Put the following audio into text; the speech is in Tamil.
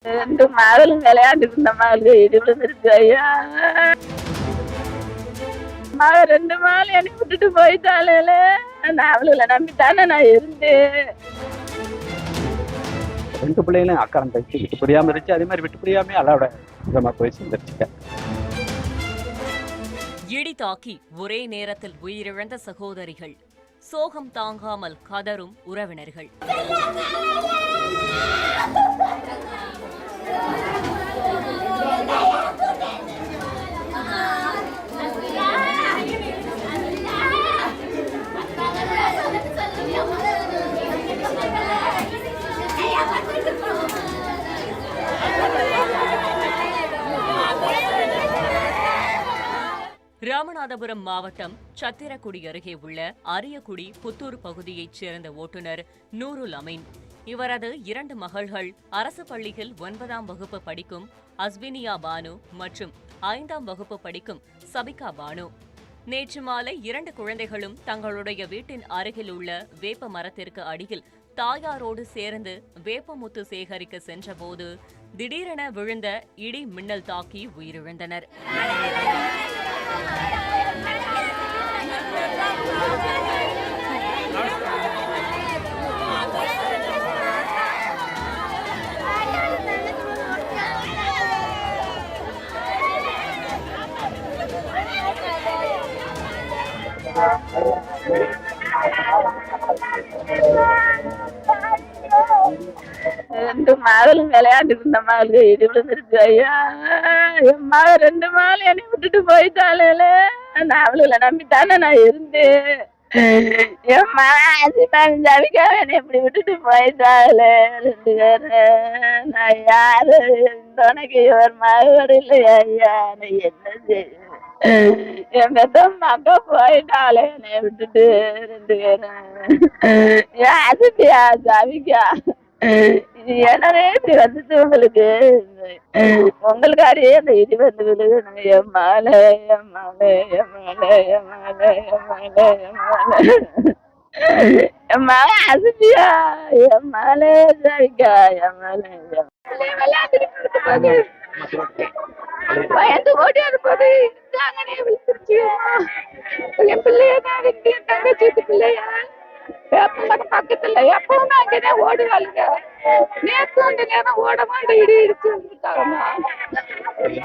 2 மகளும் விளையாண்டுட்டு இருந்த மகளுக்கு இடி விழுந்துருச்சு ஐயா. மக 2 மகளும் என்னை விட்டுட்டு போயிட்டாளே. நான் அவளுகளை நம்பித்தானே நான் இருந்தேன். 2 பிள்ளைகளும் அக்காரம் தச்சு விட்டு புரியாம இருந்துச்சு. அதே மாதிரி விட்டு புரியாம அல்லாவோட இதமா போய் சேர்ந்துருச்சுங்க. இடி தாக்கி ஒரே நேரத்தில் உயிரிழந்த சகோதரிகள், சோகம் தாங்காமல் கதறும் உறவினர்கள். ராமநாதபுரம் மாவட்டம் சத்திரக்குடி அருகே உள்ள அரியக்குடி புத்தூர் பகுதியைச் சேர்ந்த ஓட்டுநர் நூருல் அமீன். இவரது 2 மகள்கள் அரசு பள்ளியில் 9ஆம் வகுப்பு படிக்கும் அஸ்வினியா பானு மற்றும் 5ஆம் வகுப்பு படிக்கும் சபிகா பானு. நேற்று மாலை 2 குழந்தைகளும் தங்களுடைய வீட்டின் அருகில் உள்ள வேப்ப மரத்திற்கு அடியில் தாயாரோடு சேர்ந்து வேப்பமுத்து சேகரிக்க சென்றபோது திடீரென விழுந்த இடி மின்னல் தாக்கி உயிரிழந்தனர். ரெண்டு மகளும் விளையாண்டுட்டு இருந்த மகளுக்கு இடி விழுந்துருச்சு ஐயா. என் மக 2 மகளும் என்னை விட்டுட்டு போயிட்டாளே. நான் அவளுகளை நம்பித்தானே நான் இருந்தேன். என் மகன் ஜவிக்காம என்னை இப்படி விட்டுட்டு போயிட்டாளே 2 பேரும். நான் யாரு துணைக்கு ஒரு மகன் இல்லையா ஐயா. நான் என்ன செய்ய? என் பெத்த மக்கா போயிட்டாளே என்னை விட்டுட்டு 2 பேரும். யாசிட்டியா ஜவிக்கா என்னே இப்படி வந்துச்சு உங்களுக்கு. உங்களுக்காரியே அந்த இடி வந்து விழுது. என் மாலை என் மாலை என் மாலை என் மாலை என் மாலை என் மாலை என் மக அசிட்டியா என் மாலை ஜவிக்கா என் மாலை விளையாண்டுட்டு போது பயந்து ஓடி இருப்பது அங்கனே விழுந்துருச்சு. என் பிள்ளைய நான் என் தங்கச்சி பிள்ளையா பக்கத்துல எப்பவுமே அங்கேதான் ஓடுவாளுங்க. நேற்று 2 நேரம் ஓட மாட்டேன் இடி இடிச்சு வந்துட்டாங்கம்மா.